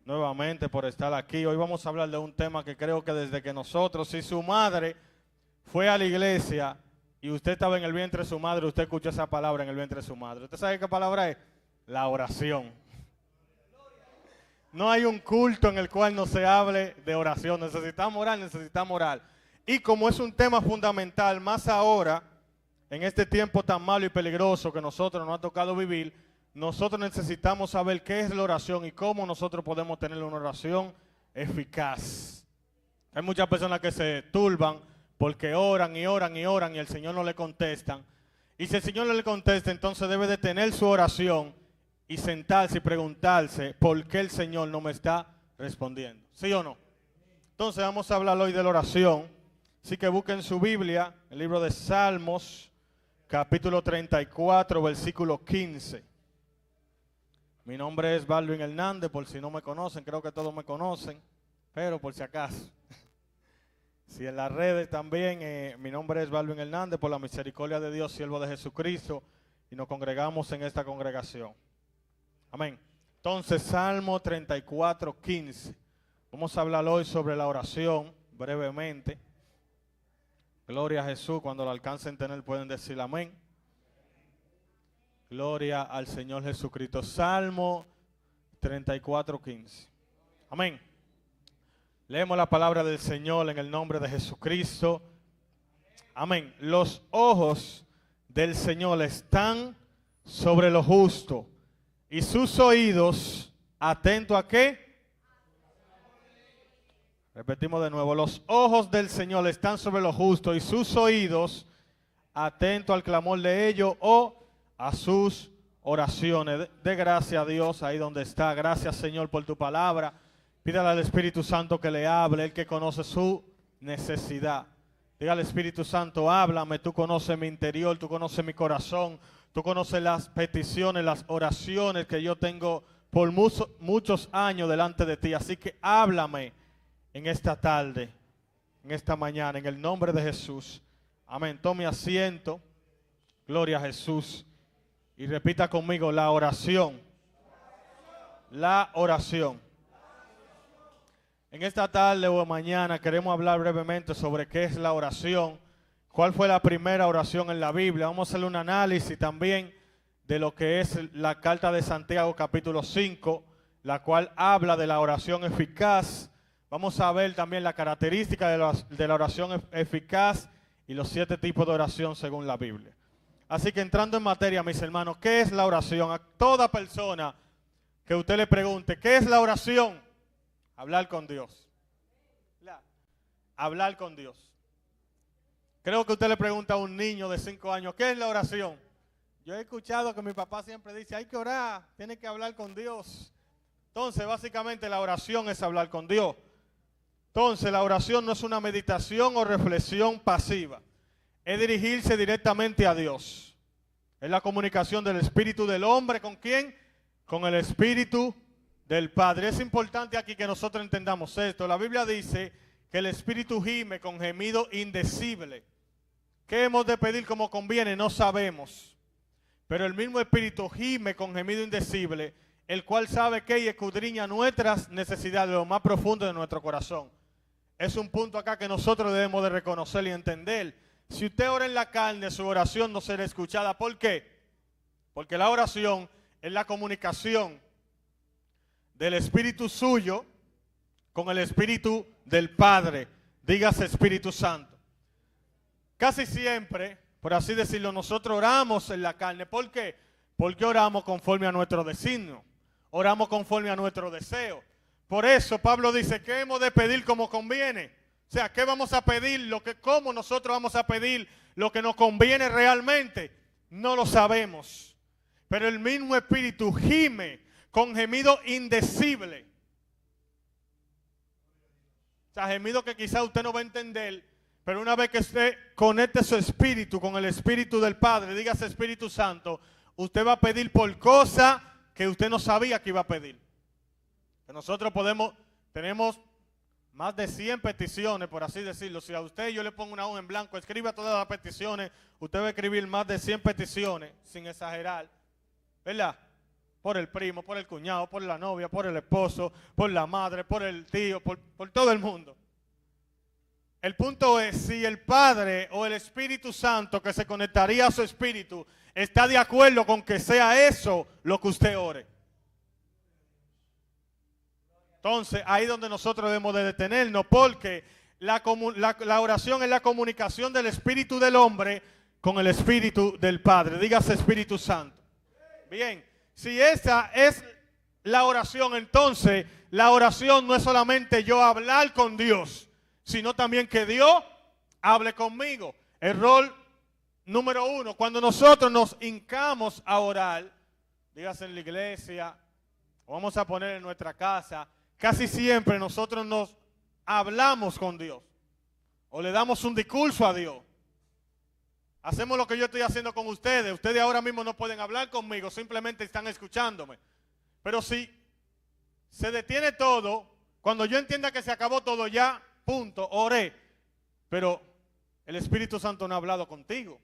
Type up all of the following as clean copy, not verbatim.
nuevamente por estar aquí. Hoy vamos a hablar de un tema que creo que desde que nosotros, si su madre fue a la iglesia y usted estaba en el vientre de su madre, usted escuchó esa palabra en el vientre de su madre. ¿Usted sabe qué palabra es? La oración. No hay un culto en el cual no se hable de oración. Necesitamos orar, necesitamos orar. Y como es un tema fundamental, más ahora, en este tiempo tan malo y peligroso que nosotros nos ha tocado vivir, nosotros necesitamos saber qué es la oración y cómo nosotros podemos tener una oración eficaz. Hay muchas personas que se turban porque oran y oran y oran y el Señor no le contestan. Y si el Señor no le contesta, entonces debe detener su oración y sentarse y preguntarse por qué el Señor no me está respondiendo. ¿Sí o no? Entonces vamos a hablar hoy de la oración. Así que busquen su Biblia, el libro de Salmos, capítulo 34, versículo 15. Mi nombre es Balvin Hernández, por si no me conocen, creo que todos me conocen, pero por si acaso. Si en las redes también, mi nombre es Balvin Hernández, por la misericordia de Dios, siervo de Jesucristo, y nos congregamos en esta congregación. Amén. Entonces, Salmo 34, 15. Vamos a hablar hoy sobre la oración, brevemente. Gloria a Jesús, cuando lo alcancen tener pueden decir amén. Gloria al Señor Jesucristo. Salmo 34, 15. Amén. Leemos la palabra del Señor en el nombre de Jesucristo. Amén. Los ojos del Señor están sobre lo justo y sus oídos atentos ¿a qué? Repetimos de nuevo. Los ojos del Señor están sobre lo justo y sus oídos atentos al clamor de ellos o a sus oraciones. De gracias a Dios ahí donde está. Gracias, Señor, por tu palabra. Pídale al Espíritu Santo que le hable, Él que conoce su necesidad. Diga al Espíritu Santo, háblame, tú conoces mi interior, tú conoces mi corazón, tú conoces las peticiones, las oraciones que yo tengo por muchos años delante de ti. Así que háblame en esta tarde, en esta mañana, en el nombre de Jesús. Amén. Tome asiento. Gloria a Jesús. Y repita conmigo la oración. La oración. En esta tarde o mañana queremos hablar brevemente sobre qué es la oración. ¿Cuál fue la primera oración en la Biblia? Vamos a hacer un análisis también de lo que es la carta de Santiago capítulo 5, la cual habla de la oración eficaz. Vamos a ver también la característica de la oración eficaz y los 7 tipos de oración según la Biblia. Así que entrando en materia, mis hermanos, ¿qué es la oración? A toda persona que usted le pregunte, ¿qué es la oración? Hablar con Dios. Hablar con Dios. Creo que usted le pregunta a un niño de 5 años, ¿qué es la oración? Yo he escuchado que mi papá siempre dice, hay que orar, tiene que hablar con Dios. Entonces, básicamente la oración es hablar con Dios. Entonces, la oración no es una meditación o reflexión pasiva. Es dirigirse directamente a Dios. Es la comunicación del espíritu del hombre, ¿con quién? Con el espíritu del Padre. Es importante aquí que nosotros entendamos esto. La Biblia dice que el espíritu gime con gemido indecible. ¿Qué hemos de pedir como conviene? No sabemos. Pero el mismo espíritu gime con gemido indecible, el cual sabe que y escudriña nuestras necesidades, lo más profundo de nuestro corazón. Es un punto acá que nosotros debemos de reconocer y entender. Si usted ora en la carne, su oración no será escuchada. ¿Por qué? Porque la oración es la comunicación del espíritu suyo con el espíritu del Padre. Dígase Espíritu Santo. Casi siempre, por así decirlo, nosotros oramos en la carne. ¿Por qué? Porque oramos conforme a nuestro designio. Oramos conforme a nuestro deseo. Por eso Pablo dice, ¿qué hemos de pedir como conviene? O sea, ¿qué vamos a pedir? ¿Cómo nosotros vamos a pedir lo que nos conviene realmente? No lo sabemos. Pero el mismo Espíritu gime con gemido indecible. O sea, gemido que quizá usted no va a entender, pero una vez que usted conecte su espíritu con el Espíritu del Padre, dígase Espíritu Santo, usted va a pedir por cosas que usted no sabía que iba a pedir. Que nosotros tenemos más de 100 peticiones, por así decirlo. Si a usted yo le pongo una hoja en blanco, escriba todas las peticiones, usted va a escribir más de 100 peticiones, sin exagerar, ¿verdad? por el primo, por el cuñado, por la novia, por el esposo, por la madre, por el tío, por todo el mundo. El punto es si el Padre o el Espíritu Santo que se conectaría a su espíritu está de acuerdo con que sea eso lo que usted ore. Entonces, ahí es donde nosotros debemos de detenernos, porque la oración es la comunicación del espíritu del hombre con el espíritu del Padre. Dígase Espíritu Santo. Bien, si esa es la oración, entonces la oración no es solamente yo hablar con Dios, sino también que Dios hable conmigo. Error número 1, cuando nosotros nos hincamos a orar, dígase en la iglesia, o vamos a poner en nuestra casa, casi siempre nosotros nos hablamos con Dios, o le damos un discurso a Dios. Hacemos lo que yo estoy haciendo con ustedes. Ustedes ahora mismo no pueden hablar conmigo, simplemente están escuchándome. Pero si se detiene todo, cuando yo entienda que se acabó todo ya, punto, oré. Pero el Espíritu Santo no ha hablado contigo.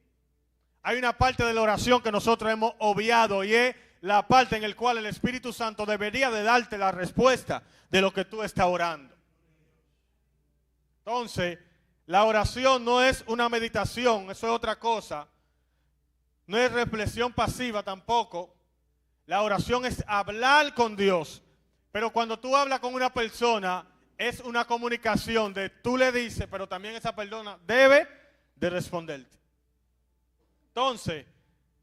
Hay una parte de la oración que nosotros hemos obviado y es la parte en la cual el Espíritu Santo debería de darte la respuesta de lo que tú estás orando. Entonces, la oración no es una meditación, eso es otra cosa. No es reflexión pasiva tampoco. La oración es hablar con Dios. Pero cuando tú hablas con una persona, es una comunicación de tú le dices, pero también esa persona debe de responderte. Entonces,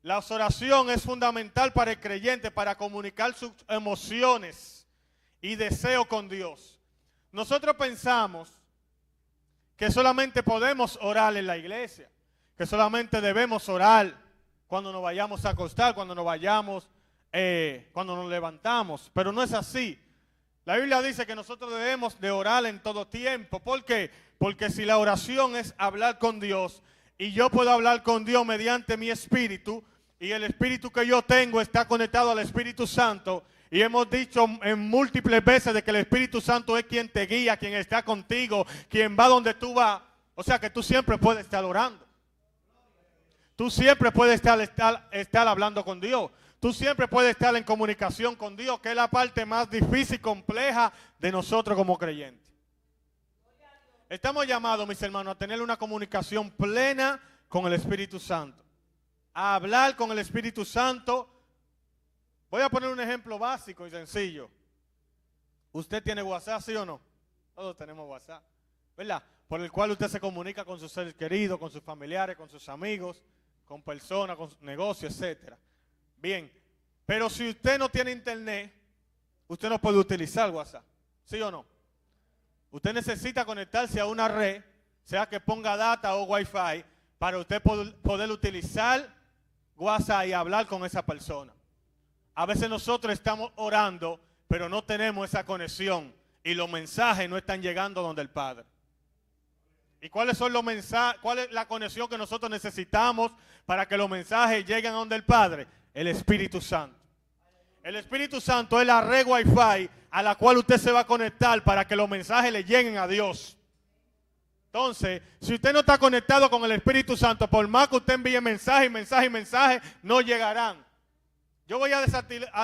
la oración es fundamental para el creyente, para comunicar sus emociones y deseos con Dios. Nosotros pensamos que solamente podemos orar en la iglesia, que solamente debemos orar cuando nos vayamos a acostar, cuando nos vayamos, cuando nos levantamos, pero no es así. La Biblia dice que nosotros debemos de orar en todo tiempo. ¿Por qué? Porque si la oración es hablar con Dios, y yo puedo hablar con Dios mediante mi espíritu, y el espíritu que yo tengo está conectado al Espíritu Santo, y hemos dicho en múltiples veces de que el Espíritu Santo es quien te guía, quien está contigo, quien va donde tú vas. O sea que tú siempre puedes estar orando. Tú siempre puedes estar hablando con Dios. Tú siempre puedes estar en comunicación con Dios, que es la parte más difícil y compleja de nosotros como creyentes. Estamos llamados, mis hermanos, a tener una comunicación plena con el Espíritu Santo. A hablar con el Espíritu Santo. Voy a poner un ejemplo básico y sencillo. ¿Usted tiene WhatsApp, sí o no? Todos tenemos WhatsApp, ¿verdad? Por el cual usted se comunica con sus seres queridos, con sus familiares, con sus amigos, con personas, con sus negocios, etc. Bien, pero si usted no tiene internet, usted no puede utilizar WhatsApp, ¿sí o no? Usted necesita conectarse a una red, sea que ponga data o Wi-Fi, para usted poder utilizar WhatsApp y hablar con esa persona. A veces nosotros estamos orando, pero no tenemos esa conexión y los mensajes no están llegando donde el Padre. ¿Y cuáles son los mensajes? ¿Cuál es la conexión que nosotros necesitamos para que los mensajes lleguen a donde el Padre? El Espíritu Santo. El Espíritu Santo es la red Wi-Fi a la cual usted se va a conectar para que los mensajes le lleguen a Dios. Entonces, si usted no está conectado con el Espíritu Santo, por más que usted envíe mensajes, no llegarán. Yo voy a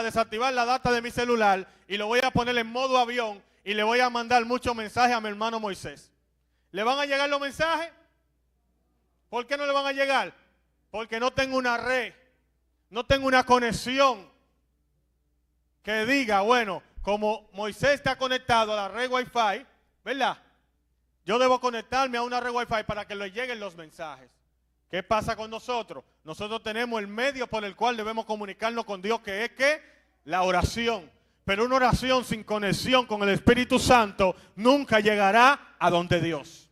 desactivar la data de mi celular y lo voy a poner en modo avión y le voy a mandar muchos mensajes a mi hermano Moisés. ¿Le van a llegar los mensajes? ¿Por qué no le van a llegar? Porque no tengo una red, no tengo una conexión que diga, bueno, como Moisés está conectado a la red Wi-Fi, ¿verdad? Yo debo conectarme a una red Wi-Fi para que le lleguen los mensajes. ¿Qué pasa con nosotros? Nosotros tenemos el medio por el cual debemos comunicarnos con Dios, que es ¿qué? La oración. Pero una oración sin conexión con el Espíritu Santo nunca llegará a donde Dios.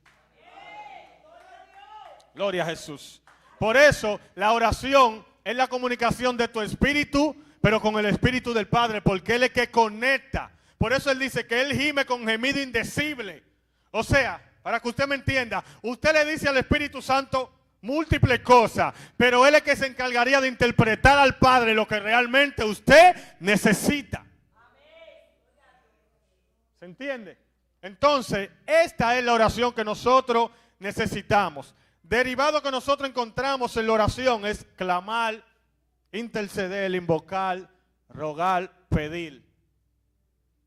Gloria a Jesús. Por eso la oración es la comunicación de tu espíritu, pero con el Espíritu del Padre, porque Él es que conecta. Por eso Él dice que Él gime con gemido indecible. O sea, para que usted me entienda, usted le dice al Espíritu Santo múltiples cosas, pero Él es que se encargaría de interpretar al Padre lo que realmente usted necesita. ¿Se entiende? Entonces, esta es la oración que nosotros necesitamos. Derivado que nosotros encontramos en la oración es clamar, interceder, invocar, rogar, pedir.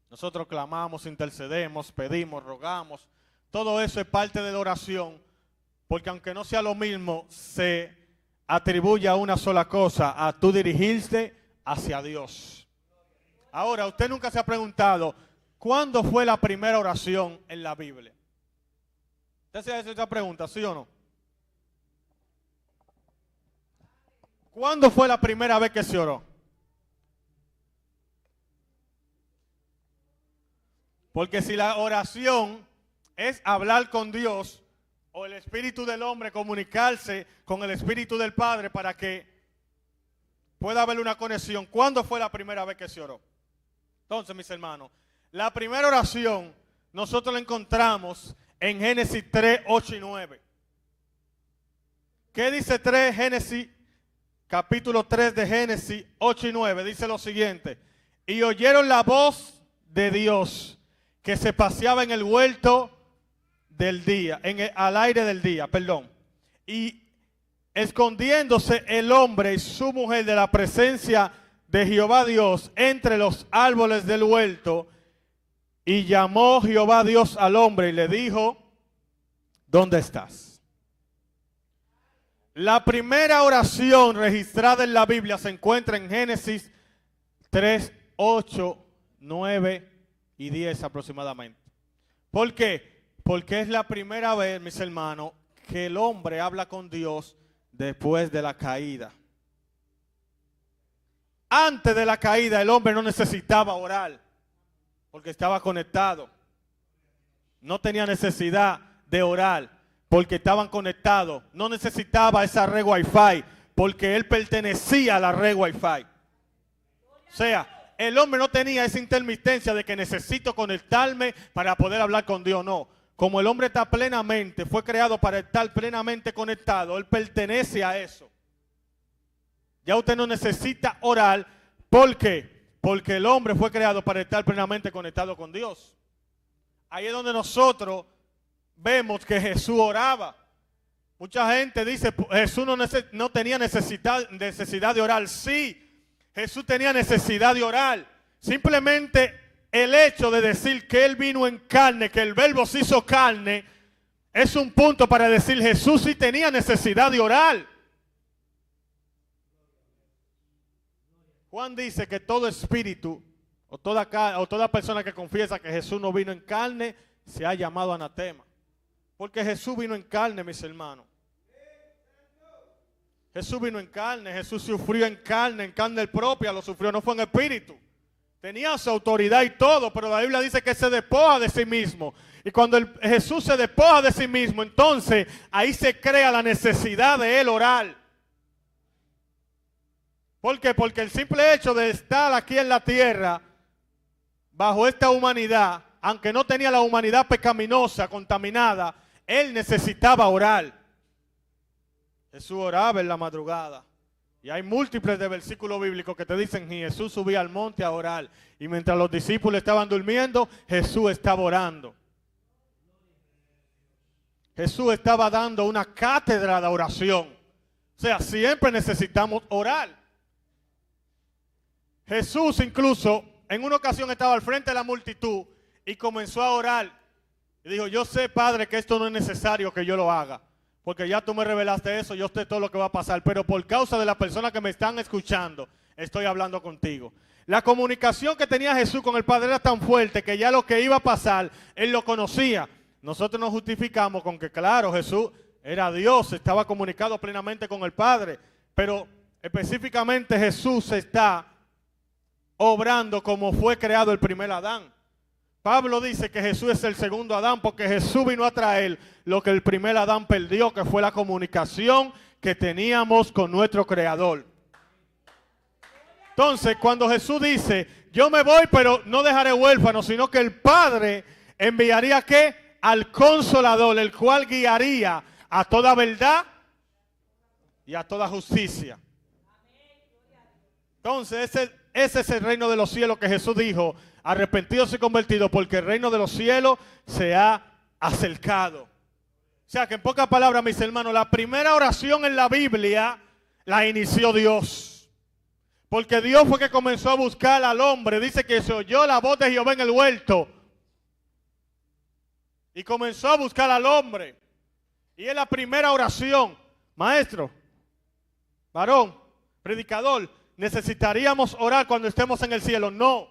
Nosotros clamamos, intercedemos, pedimos, rogamos. Todo eso es parte de la oración, porque aunque no sea lo mismo, se atribuye a una sola cosa, a tú dirigirte hacia Dios. Ahora, usted nunca se ha preguntado, ¿cuándo fue la primera oración en la Biblia? ¿Usted se hace esa pregunta, sí o no? ¿Cuándo fue la primera vez que se oró? Porque si la oración es hablar con Dios o el espíritu del hombre comunicarse con el espíritu del Padre para que pueda haber una conexión, ¿cuándo fue la primera vez que se oró? Entonces, mis hermanos, la primera oración nosotros la encontramos en Génesis 3, 8 y 9. ¿Qué dice Génesis, capítulo 3 de Génesis 8 y 9? Dice lo siguiente: y oyeron la voz de Dios que se paseaba en el huerto del día, al aire del día, y escondiéndose el hombre y su mujer de la presencia de Jehová Dios entre los árboles del huerto, y llamó Jehová Dios al hombre y le dijo, ¿dónde estás? La primera oración registrada en la Biblia se encuentra en Génesis 3, 8, 9 y 10 aproximadamente. ¿Por qué? Porque es la primera vez, mis hermanos, que el hombre habla con Dios después de la caída. Antes de la caída el hombre no necesitaba orar porque estaba conectado. No tenía necesidad de orar porque estaban conectados. No necesitaba esa red Wi-Fi porque él pertenecía a la red Wi-Fi. O sea, el hombre no tenía esa intermitencia de que necesito conectarme para poder hablar con Dios. No, como el hombre está plenamente, fue creado para estar plenamente conectado, él pertenece a eso. Ya usted no necesita orar. ¿Por qué? Porque el hombre fue creado para estar plenamente conectado con Dios. Ahí es donde nosotros vemos que Jesús oraba. Mucha gente dice, Jesús no tenía necesidad de orar. Sí, Jesús tenía necesidad de orar. Simplemente el hecho de decir que Él vino en carne, que el verbo se hizo carne, es un punto para decir Jesús sí tenía necesidad de orar. Juan dice que todo espíritu o toda persona que confiesa que Jesús no vino en carne se ha llamado anatema. Porque Jesús vino en carne, mis hermanos. Jesús vino en carne, Jesús sufrió en carne propia, lo sufrió, no fue en espíritu. Tenía su autoridad y todo, pero la Biblia dice que se despoja de sí mismo. Y cuando Jesús se despoja de sí mismo, entonces ahí se crea la necesidad de él orar. ¿Por qué? Porque el simple hecho de estar aquí en la tierra, bajo esta humanidad, aunque no tenía la humanidad pecaminosa, contaminada, él necesitaba orar. Jesús oraba en la madrugada. Y hay múltiples de versículos bíblicos que te dicen que Jesús subía al monte a orar. Y mientras los discípulos estaban durmiendo, Jesús estaba orando. Jesús estaba dando una cátedra de oración. O sea, siempre necesitamos orar. Jesús incluso en una ocasión estaba al frente de la multitud y comenzó a orar. Y dijo, yo sé, Padre, que esto no es necesario que yo lo haga. Porque ya tú me revelaste eso, yo sé todo lo que va a pasar. Pero por causa de las personas que me están escuchando, estoy hablando contigo. La comunicación que tenía Jesús con el Padre era tan fuerte que ya lo que iba a pasar, Él lo conocía. Nosotros nos justificamos con que, claro, Jesús era Dios, estaba comunicado plenamente con el Padre. Pero específicamente Jesús está obrando como fue creado el primer Adán. Pablo dice que Jesús es el segundo Adán porque Jesús vino a traer lo que el primer Adán perdió, que fue la comunicación que teníamos con nuestro Creador. Entonces, cuando Jesús dice, yo me voy, pero no dejaré huérfano, sino que el Padre enviaría ¿qué? Al Consolador, el cual guiaría a toda verdad y a toda justicia. Entonces, ese es el reino de los cielos que Jesús dijo, arrepentidos y convertidos, porque el reino de los cielos se ha acercado. O sea que en pocas palabras, mis hermanos, la primera oración en la Biblia la inició Dios. Porque Dios fue que comenzó a buscar al hombre. Dice que se oyó la voz de Jehová en el huerto. Y comenzó a buscar al hombre. Y es la primera oración. Maestro, varón, predicador, ¿necesitaríamos orar cuando estemos en el cielo? No,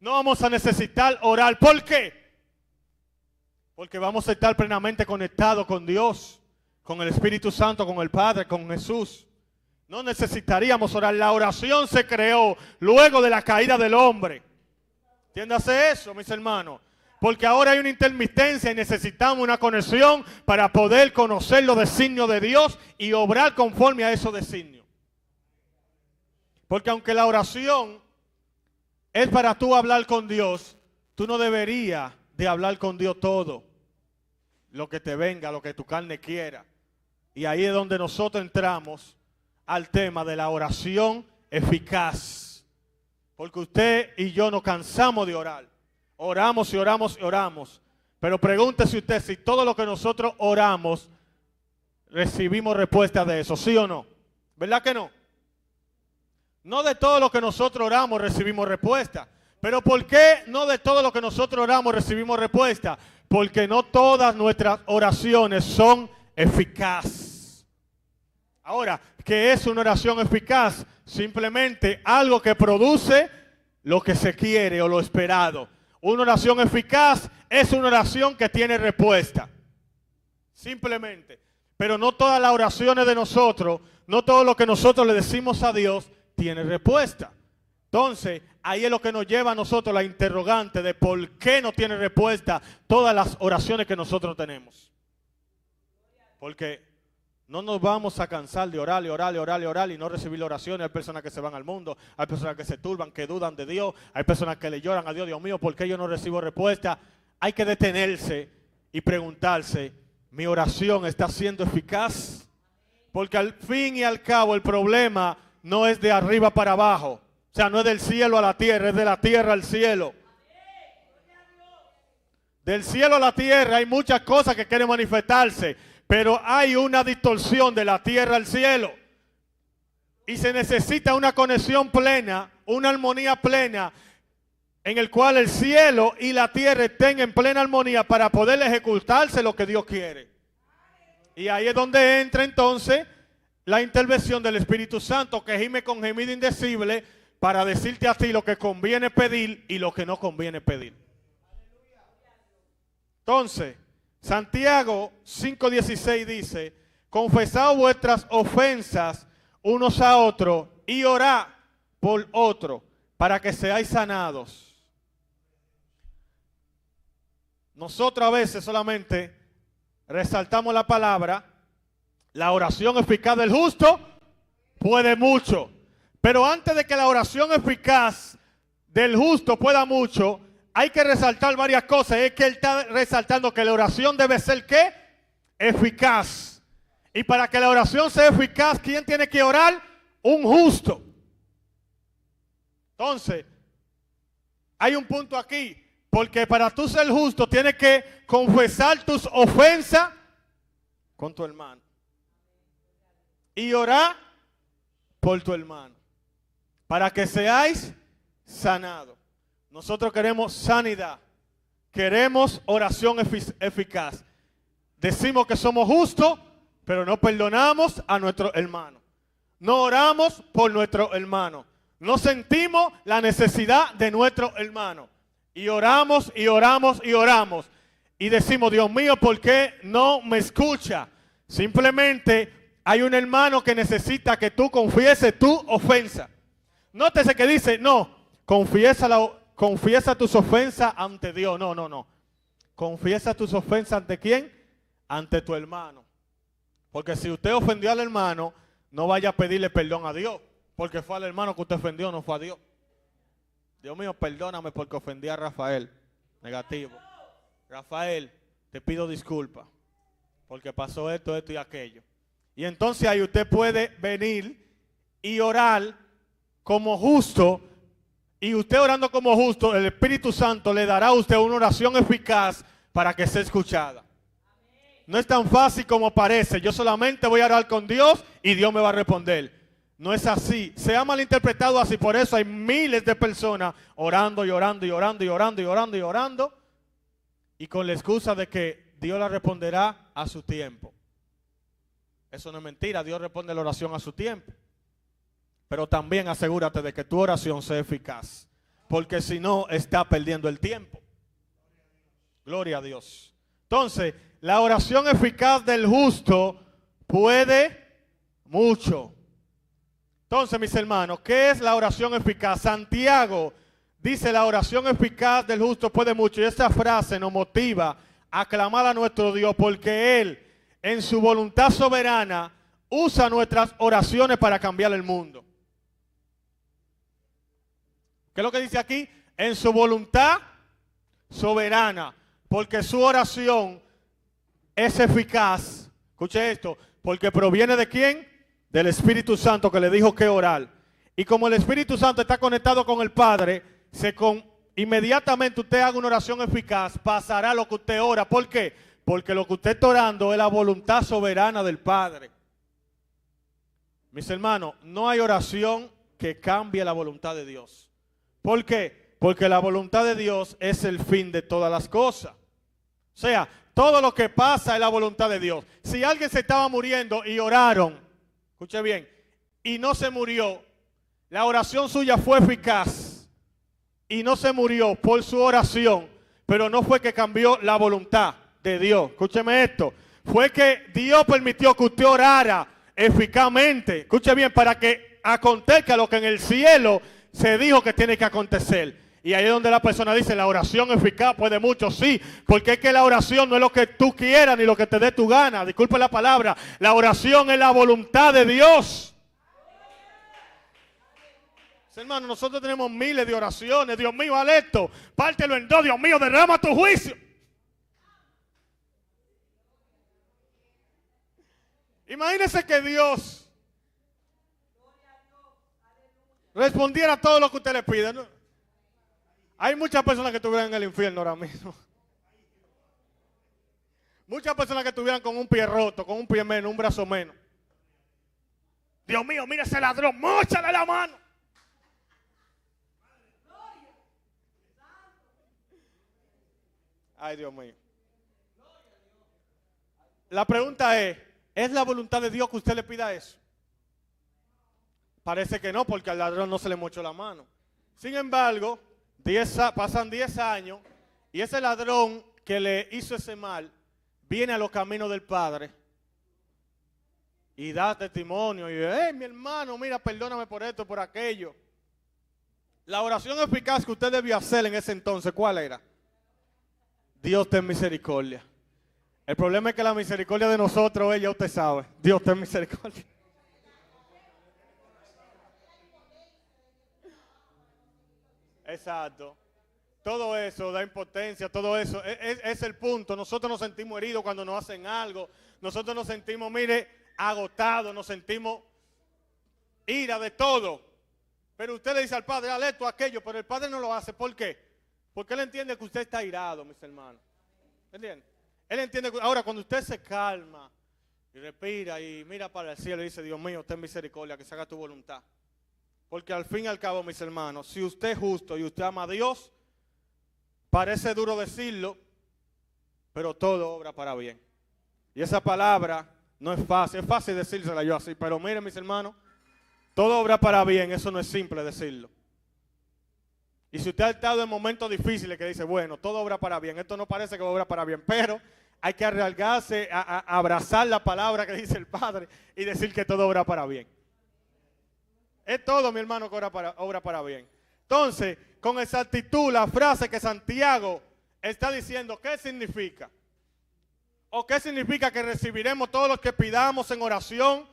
no vamos a necesitar orar. ¿Por qué? Porque vamos a estar plenamente conectados con Dios, con el Espíritu Santo, con el Padre, con Jesús. No necesitaríamos orar. La oración se creó luego de la caída del hombre. Entiéndase eso, mis hermanos. Porque ahora hay una intermitencia y necesitamos una conexión para poder conocer los designios de Dios y obrar conforme a esos designios. Porque aunque la oración es para tú hablar con Dios, tú no deberías de hablar con Dios todo lo que te venga, lo que tu carne quiera. Y ahí es donde nosotros entramos al tema de la oración eficaz. Porque usted y yo nos cansamos de orar. Oramos y oramos y oramos. Pero pregúntese usted si todo lo que nosotros oramos recibimos respuesta de eso, ¿sí o no? ¿Verdad que no? No de todo lo que nosotros oramos recibimos respuesta. Pero ¿por qué no de todo lo que nosotros oramos recibimos respuesta? Porque no todas nuestras oraciones son eficaces. Ahora, ¿qué es una oración eficaz? Simplemente algo que produce lo que se quiere o lo esperado. Una oración eficaz es una oración que tiene respuesta. Simplemente. Pero no todas las oraciones de nosotros, no todo lo que nosotros le decimos a Dios tiene respuesta. Entonces, ahí es lo que nos lleva a nosotros la interrogante de por qué no tiene respuesta todas las oraciones que nosotros tenemos. Porque no nos vamos a cansar de orar y orar y orar y orar y no recibir oraciones. Hay personas que se van al mundo, hay personas que se turban, que dudan de Dios, hay personas que le lloran a Dios, Dios mío, ¿por qué yo no recibo respuesta? Hay que detenerse y preguntarse, ¿mi oración está siendo eficaz? Porque al fin y al cabo el problema no es de arriba para abajo. O sea, no es del cielo a la tierra, es de la tierra al cielo. Del cielo a la tierra hay muchas cosas que quieren manifestarse, pero hay una distorsión de la tierra al cielo. Y se necesita una conexión plena, una armonía plena, en el cual el cielo y la tierra estén en plena armonía para poder ejecutarse lo que Dios quiere. Y ahí es donde entra entonces la intervención del Espíritu Santo, que gime con gemido indecible para decirte a ti lo que conviene pedir y lo que no conviene pedir. Entonces, Santiago 5:16 dice, confesad vuestras ofensas unos a otros y orad por otro para que seáis sanados. Nosotros a veces solamente resaltamos la palabra, la oración eficaz del justo puede mucho. Pero antes de que la oración eficaz del justo pueda mucho, hay que resaltar varias cosas. Es que él está resaltando que la oración debe ser ¿qué? Eficaz. Y para que la oración sea eficaz, ¿quién tiene que orar? Un justo. Entonces, hay un punto aquí. Porque para tú ser justo, tienes que confesar tus ofensas con tu hermano. Y orar por tu hermano. Para que seáis sanados. Nosotros queremos sanidad. Queremos oración eficaz. Decimos que somos justos, pero no perdonamos a nuestro hermano. No oramos por nuestro hermano. No sentimos la necesidad de nuestro hermano. Y oramos y oramos y oramos. Y decimos, Dios mío, ¿por qué no me escucha? Simplemente hay un hermano que necesita que tú confieses tu ofensa. Nótese que dice, no, confiesa tus ofensas ante Dios. No, no, no. Confiesa tus ofensas ante quién? Ante tu hermano. Porque si usted ofendió al hermano, no vaya a pedirle perdón a Dios. Porque fue al hermano que usted ofendió, no fue a Dios. Dios mío, perdóname porque ofendí a Rafael. Negativo. Rafael, te pido disculpas. Porque pasó esto, esto y aquello. Y entonces ahí usted puede venir y orar como justo. Y usted orando como justo, el Espíritu Santo le dará a usted una oración eficaz para que sea escuchada. No es tan fácil como parece. Yo solamente voy a orar con Dios y Dios me va a responder. No es así. Se ha malinterpretado así. Por eso hay miles de personas orando y orando y orando y orando y orando y orando. Y con la excusa de que Dios la responderá a su tiempo. Eso no es mentira. Dios responde la oración a su tiempo. Pero también asegúrate de que tu oración sea eficaz. Porque si no, está perdiendo el tiempo. Gloria a Dios. Entonces, la oración eficaz del justo puede mucho. Entonces, mis hermanos, ¿qué es la oración eficaz? Santiago dice: la oración eficaz del justo puede mucho. Y esa frase nos motiva a clamar a nuestro Dios, porque Él, en su voluntad soberana, usa nuestras oraciones para cambiar el mundo. ¿Qué es lo que dice aquí? En su voluntad soberana, porque su oración es eficaz. Escuche esto, porque proviene ¿de quién? Del Espíritu Santo, que le dijo que orar. Y como el Espíritu Santo está conectado con el Padre, inmediatamente usted haga una oración eficaz, pasará lo que usted ora. ¿Por qué? Porque lo que usted está orando es la voluntad soberana del Padre. Mis hermanos, no hay oración que cambie la voluntad de Dios. ¿Por qué? Porque la voluntad de Dios es el fin de todas las cosas. O sea, todo lo que pasa es la voluntad de Dios. Si alguien se estaba muriendo y oraron, escuche bien, y no se murió, la oración suya fue eficaz y no se murió por su oración, pero no fue que cambió la voluntad de Dios. Escúcheme esto, fue que Dios permitió que usted orara eficazmente, escuche bien, para que acontezca lo que en el cielo se dijo que tiene que acontecer. Y ahí es donde la persona dice: la oración eficaz puede mucho. Sí, porque es que la oración no es lo que tú quieras ni lo que te dé tu gana. Disculpe la palabra. La oración es la voluntad de Dios. Hermano, nosotros tenemos miles de oraciones. Dios mío, haz esto, pártelo en dos. Dios mío, derrama tu juicio. Imagínese que Dios respondiera a todo lo que usted le pide, ¿no? Hay muchas personas que estuvieran en el infierno ahora mismo. Muchas personas que estuvieran con un pie roto, con un pie menos, un brazo menos. Dios mío, mira ese ladrón, móchale la mano. Ay, Dios mío. La pregunta ¿es la voluntad de Dios que usted le pida eso? Parece que no, porque al ladrón no se le mochó la mano. Sin embargo, pasan 10 años y ese ladrón que le hizo ese mal viene a los caminos del Padre y da testimonio y mi hermano, mira, perdóname por esto, por aquello. La oración eficaz que usted debió hacer en ese entonces, ¿cuál era? Dios ten misericordia. El problema es que la misericordia de nosotros, ya usted sabe, Dios ten misericordia. Exacto. Todo eso da impotencia, todo eso es el punto. Nosotros nos sentimos heridos cuando nos hacen algo. Nosotros nos sentimos, mire, agotados, nos sentimos ira de todo. Pero usted le dice al Padre: haz esto, aquello, pero el Padre no lo hace. ¿Por qué? Porque Él entiende que usted está irado, mis hermanos. ¿Entiende? Él entiende que ahora cuando usted se calma y respira y mira para el cielo y dice: Dios mío, ten misericordia, que se haga tu voluntad. Porque al fin y al cabo, mis hermanos, si usted es justo y usted ama a Dios, parece duro decirlo, pero todo obra para bien. Y esa palabra no es fácil decírsela yo así, pero miren, mis hermanos, todo obra para bien, eso no es simple decirlo. Y si usted ha estado en momentos difíciles que dice: bueno, todo obra para bien, esto no parece que obra para bien, pero hay que arriesgarse a abrazar la palabra que dice el Padre y decir que todo obra para bien. Es todo, mi hermano, que obra para bien. Entonces, con exactitud, la frase que Santiago está diciendo, ¿qué significa? ¿O qué significa? Que recibiremos todos los que pidamos en oración,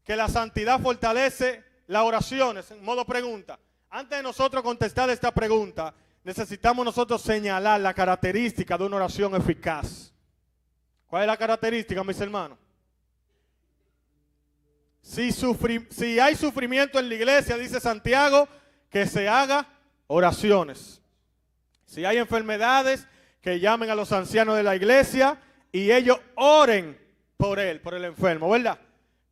que la santidad fortalece las oraciones. En modo pregunta. Antes de nosotros contestar esta pregunta, necesitamos nosotros señalar la característica de una oración eficaz. ¿Cuál es la característica, mis hermanos? Si hay sufrimiento en la iglesia, dice Santiago, que se haga oraciones. Si hay enfermedades, que llamen a los ancianos de la iglesia y ellos oren por él, por el enfermo, ¿verdad?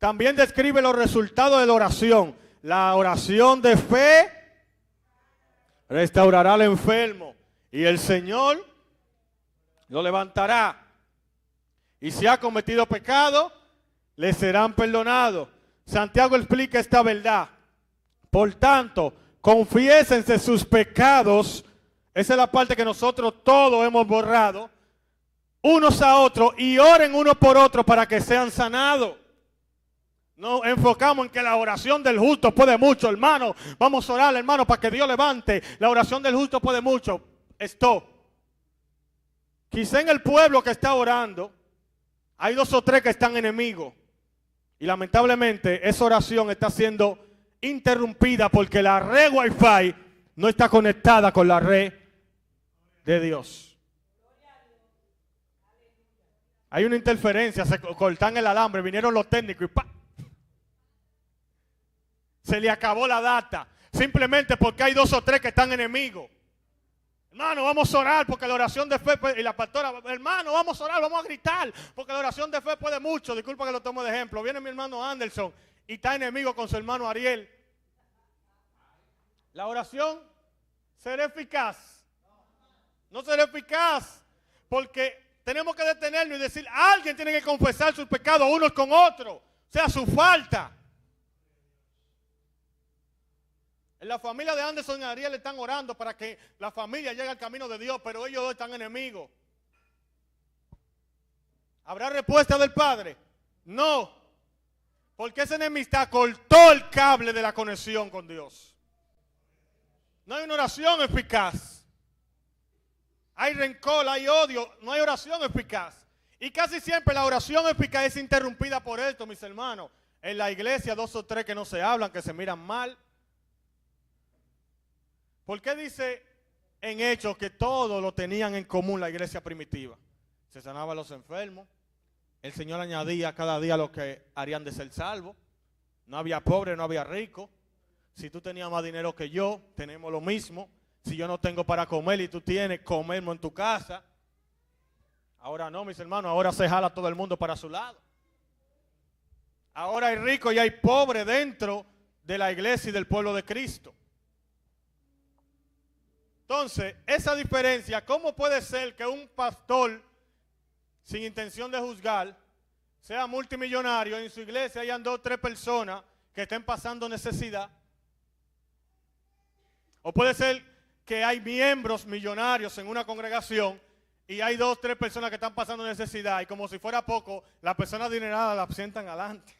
también describe los resultados de la oración. La oración de fe restaurará al enfermo y el Señor lo levantará. Y si ha cometido pecado, le serán perdonados. Santiago explica esta verdad. Por tanto, confiésense sus pecados. Esa es la parte que nosotros todos hemos borrado. Unos a otros y oren uno por otro para que sean sanados. Nos enfocamos en que la oración del justo puede mucho, hermano. Vamos a orar, hermano, para que Dios levante. La oración del justo puede mucho. Esto. Quizá en el pueblo que está orando hay 2 o 3 que están enemigos. Y lamentablemente esa oración está siendo interrumpida porque la red Wi-Fi no está conectada con la red de Dios. Hay una interferencia, se cortan el alambre, vinieron los técnicos y ¡pam! Se le acabó la data, simplemente porque hay 2 o 3 que están enemigos. Hermano, vamos a orar porque la oración de fe, y la pastora, hermano, vamos a orar, vamos a gritar, porque la oración de fe puede mucho. Disculpa que lo tomo de ejemplo. Viene mi hermano Anderson y está enemigo con su hermano Ariel. La oración será eficaz. No será eficaz porque tenemos que detenernos y decir, alguien tiene que confesar sus pecados unos con otros, o sea, su falta. En la familia de Anderson y Ariel están orando para que la familia llegue al camino de Dios, pero ellos 2 están enemigos. ¿Habrá respuesta del Padre? No, porque esa enemistad cortó el cable de la conexión con Dios. No hay una oración eficaz. Hay rencor, hay odio, no hay oración eficaz. Y casi siempre la oración eficaz es interrumpida por esto, mis hermanos. En la iglesia 2 o 3 que no se hablan, que se miran mal. ¿Por qué dice en Hechos que todo lo tenían en común la iglesia primitiva? Se sanaban los enfermos. El Señor añadía cada día los que harían de ser salvos. No había pobre, no había rico. Si tú tenías más dinero que yo, tenemos lo mismo. Si yo no tengo para comer y tú tienes, comemos en tu casa. Ahora no, mis hermanos, ahora se jala todo el mundo para su lado. Ahora hay rico y hay pobre dentro de la iglesia y del pueblo de Cristo. Entonces, esa diferencia, ¿cómo puede ser que un pastor, sin intención de juzgar, sea multimillonario, en su iglesia hayan 2 o 3 personas que estén pasando necesidad? O puede ser que hay miembros millonarios en una congregación y hay 2 o 3 personas que están pasando necesidad y como si fuera poco, las personas adineradas la sientan adelante.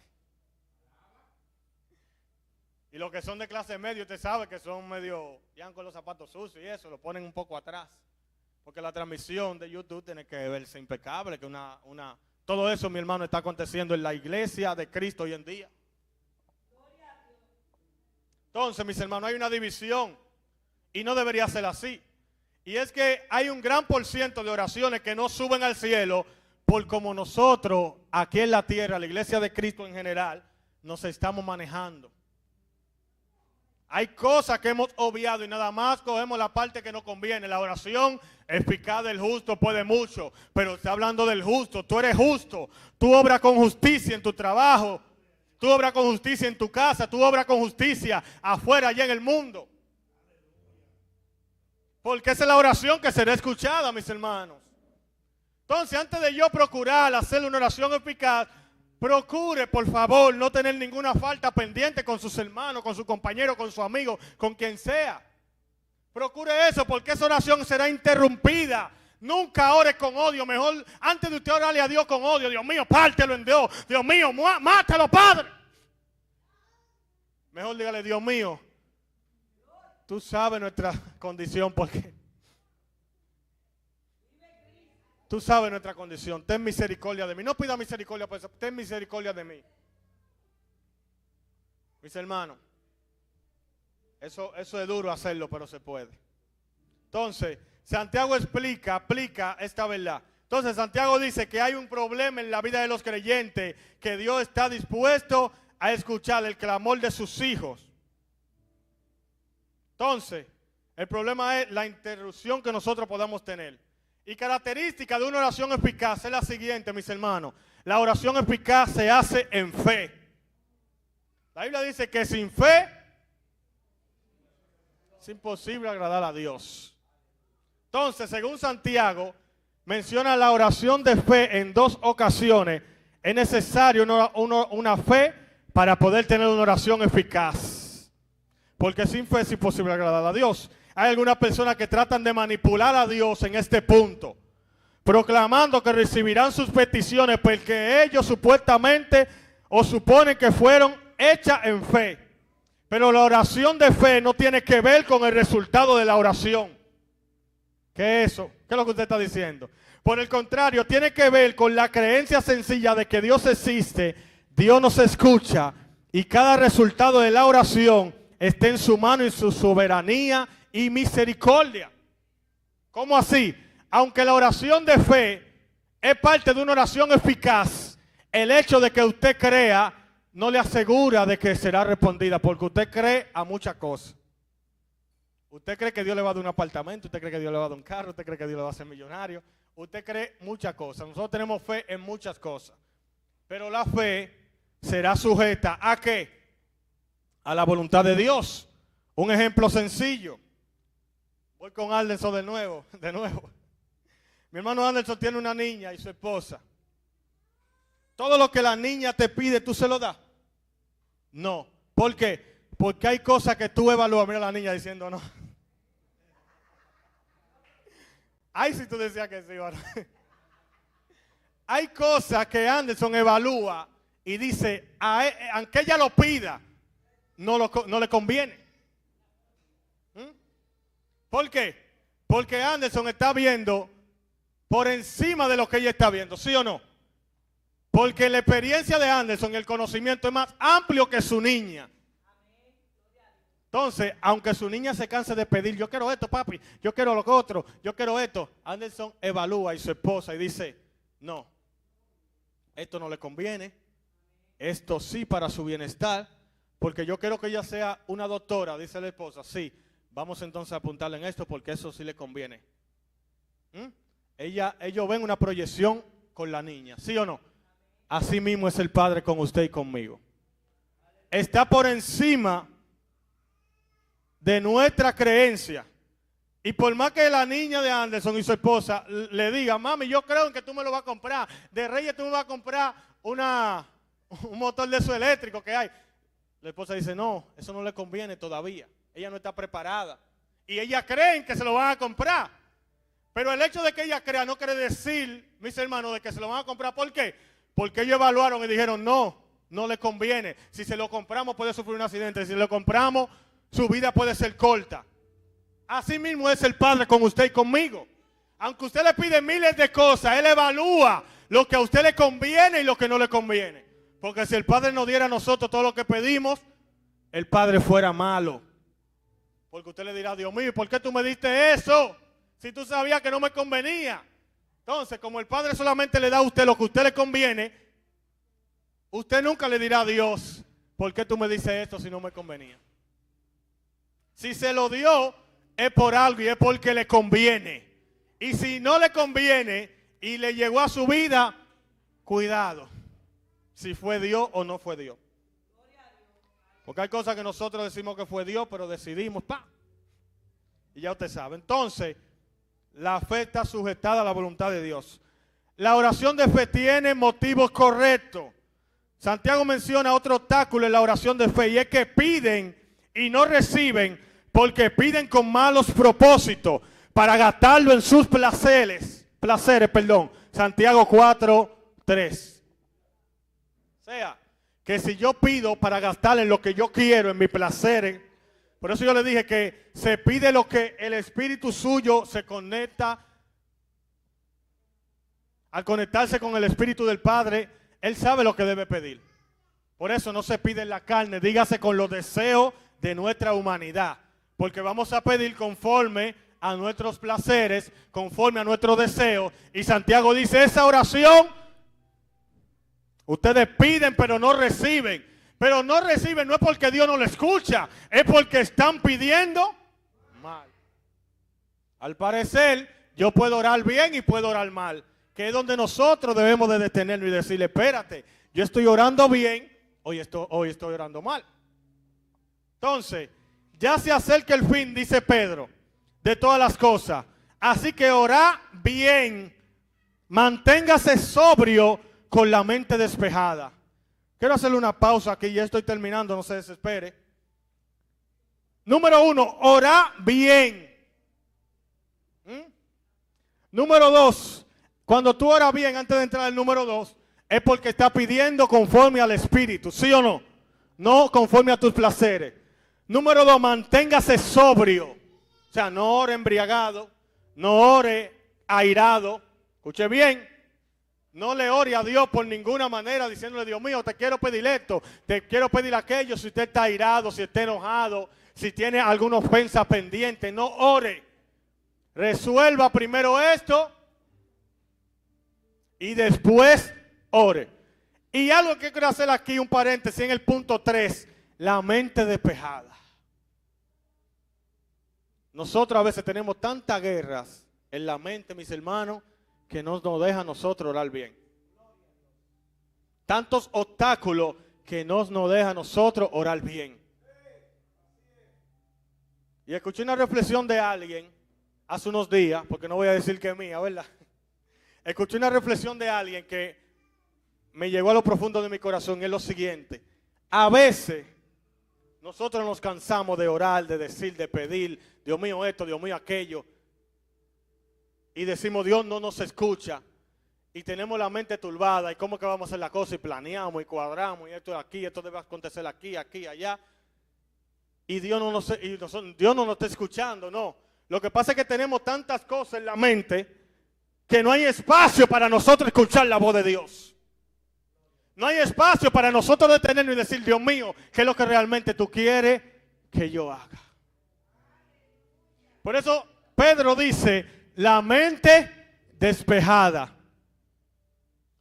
Y los que son de clase media, usted sabe que son medio, ya con los zapatos sucios y eso, lo ponen un poco atrás. Porque la transmisión de YouTube tiene que verse impecable, que todo eso, mi hermano, está aconteciendo en la iglesia de Cristo hoy en día. Entonces, mis hermanos, hay una división y no debería ser así. Y es que hay un gran % de oraciones que no suben al cielo por como nosotros, aquí en la tierra, la iglesia de Cristo en general, nos estamos manejando. Hay cosas que hemos obviado y nada más cogemos la parte que nos conviene. La oración eficaz del justo puede mucho, pero está hablando del justo. Tú eres justo, tú obras con justicia en tu trabajo, tú obras con justicia en tu casa, tú obras con justicia afuera, allá en el mundo. Porque esa es la oración que será escuchada, mis hermanos. Entonces, antes de yo procurar hacer una oración eficaz, procure, por favor, no tener ninguna falta pendiente con sus hermanos, con su compañero, con su amigo, con quien sea. Procure eso, porque esa oración será interrumpida. Nunca ore con odio. Mejor, antes de usted orarle a Dios con odio, Dios mío, pártelo en Dios. Dios mío, mátalo, Padre. Mejor dígale, Dios mío, tú sabes nuestra condición, porque tú sabes nuestra condición. Ten misericordia de mí. No pida misericordia por eso. Ten misericordia de mí. Mis hermanos, eso es duro hacerlo, pero se puede. Entonces, Santiago aplica esta verdad. Entonces, Santiago dice que hay un problema en la vida de los creyentes, que Dios está dispuesto a escuchar el clamor de sus hijos. Entonces, el problema es la interrupción que nosotros podamos tener. Y característica de una oración eficaz es la siguiente, mis hermanos. La oración eficaz se hace en fe. La Biblia dice que sin fe es imposible agradar a Dios. Entonces, según Santiago, menciona la oración de fe en 2 ocasiones. Es necesario una fe para poder tener una oración eficaz. Porque sin fe es imposible agradar a Dios. Hay algunas personas que tratan de manipular a Dios en este punto, proclamando que recibirán sus peticiones porque ellos supuestamente o suponen que fueron hechas en fe. Pero la oración de fe no tiene que ver con el resultado de la oración. ¿Qué es eso? ¿Qué es lo que usted está diciendo? Por el contrario, tiene que ver con la creencia sencilla de que Dios existe, Dios nos escucha y cada resultado de la oración está en su mano y su soberanía y misericordia. ¿Cómo así? Aunque la oración de fe es parte de una oración eficaz, el hecho de que usted crea no le asegura de que será respondida, porque usted cree a muchas cosas. Usted cree que Dios le va a dar un apartamento, usted cree que Dios le va a dar un carro, usted cree que Dios le va a hacer millonario, usted cree muchas cosas. Nosotros tenemos fe en muchas cosas, pero la fe será sujeta ¿a qué? A la voluntad de Dios. Un ejemplo sencillo. Voy con Anderson de nuevo. Mi hermano Anderson tiene una niña y su esposa. Todo lo que la niña te pide, ¿tú se lo das? No. ¿Por qué? Porque hay cosas que tú evalúas. Mira a la niña diciendo no. Ay, si tú decías que sí, ahora. Hay cosas que Anderson evalúa y dice, aunque ella lo pida, no le conviene. ¿Por qué? Porque Anderson está viendo por encima de lo que ella está viendo, ¿sí o no? Porque la experiencia de Anderson y el conocimiento es más amplio que su niña. Entonces, aunque su niña se canse de pedir, yo quiero esto, papi, yo quiero lo otro, yo quiero esto, Anderson evalúa y su esposa y dice, no, esto no le conviene, esto sí para su bienestar, porque yo quiero que ella sea una doctora, dice la esposa, sí, vamos entonces a apuntarle en esto porque eso sí le conviene. Ellos ven una proyección con la niña, ¿sí o no? Así mismo es el Padre con usted y conmigo. Está por encima de nuestra creencia. Y por más que la niña de Anderson y su esposa le diga, mami, yo creo en que tú me lo vas a comprar. De Reyes tú me vas a comprar un motor de esos eléctricos que hay. La esposa dice, no, eso no le conviene todavía. Ella no está preparada. Y ella cree que se lo van a comprar. Pero el hecho de que ella crea no quiere decir, mis hermanos, de que se lo van a comprar. ¿Por qué? Porque ellos evaluaron y dijeron, no le conviene. Si se lo compramos puede sufrir un accidente. Si lo compramos, su vida puede ser corta. Así mismo es el Padre con usted y conmigo. Aunque usted le pide miles de cosas, Él evalúa lo que a usted le conviene y lo que no le conviene. Porque si el Padre nos diera a nosotros todo lo que pedimos, el Padre fuera malo. Porque usted le dirá, Dios mío, ¿por qué tú me diste eso? Si tú sabías que no me convenía. Entonces, como el Padre solamente le da a usted lo que a usted le conviene, usted nunca le dirá a Dios, ¿por qué tú me dices esto si no me convenía? Si se lo dio, es por algo y es porque le conviene. Y si no le conviene y le llegó a su vida, cuidado. Si fue Dios o no fue Dios. Porque hay cosas que nosotros decimos que fue Dios, pero decidimos, ¡pam! Y ya usted sabe. Entonces, la fe está sujetada a la voluntad de Dios. La oración de fe tiene motivos correctos. Santiago menciona otro obstáculo en la oración de fe y es que piden y no reciben porque piden con malos propósitos para gastarlo en sus placeres. Santiago 4:3. O sea, que si yo pido para gastar en lo que yo quiero, en mis placeres, por eso yo le dije que se pide lo que el espíritu suyo se conecta. Al conectarse con el espíritu del Padre, Él sabe lo que debe pedir. Por eso no se pide en la carne, dígase con los deseos de nuestra humanidad. Porque vamos a pedir conforme a nuestros placeres, conforme a nuestros deseos. Y Santiago dice, esa oración, ustedes piden pero no reciben. Pero no reciben, no es porque Dios no le escucha, es porque están pidiendo mal. Al parecer, yo puedo orar bien y puedo orar mal. Que es donde nosotros debemos de detenernos y decirle, espérate, yo estoy orando bien hoy estoy orando mal. Entonces, ya se acerca el fin, dice Pedro, de todas las cosas. Así que orad bien, manténgase sobrio con la mente despejada. Quiero hacerle una pausa aquí, ya estoy terminando, no se desespere. Número 1, orad bien. Número 2, cuando tú oras bien, antes de entrar al número 2, es porque estás pidiendo conforme al Espíritu, ¿sí o no? No conforme a tus placeres. Número 2, manténgase sobrio. O sea, no ore embriagado, no ore airado. Escuche bien, no le ore a Dios por ninguna manera diciéndole, Dios mío, te quiero pedir esto, te quiero pedir aquello. Si usted está airado, si está enojado, si tiene alguna ofensa pendiente, no ore. Resuelva primero esto y después ore. Y algo que quiero hacer aquí, un paréntesis en el punto 3, la mente despejada. Nosotros a veces tenemos tantas guerras en la mente, mis hermanos, que no nos deja a nosotros orar bien. Tantos obstáculos que no nos deja a nosotros orar bien. Y escuché una reflexión de alguien hace unos días, porque no voy a decir que es mía, ¿verdad? Escuché una reflexión de alguien que me llegó a lo profundo de mi corazón, es lo siguiente. A veces nosotros nos cansamos de orar, de decir, de pedir, Dios mío esto, Dios mío aquello. Y decimos, Dios no nos escucha. Y tenemos la mente turbada. ¿Y cómo que vamos a hacer la cosa? Y planeamos y cuadramos. Y esto aquí, esto debe acontecer aquí, aquí, allá. Y Dios no nos está escuchando, no. Lo que pasa es que tenemos tantas cosas en la mente que no hay espacio para nosotros escuchar la voz de Dios. No hay espacio para nosotros detenernos y decir, Dios mío, ¿qué es lo que realmente tú quieres que yo haga? Por eso Pedro dice, la mente despejada.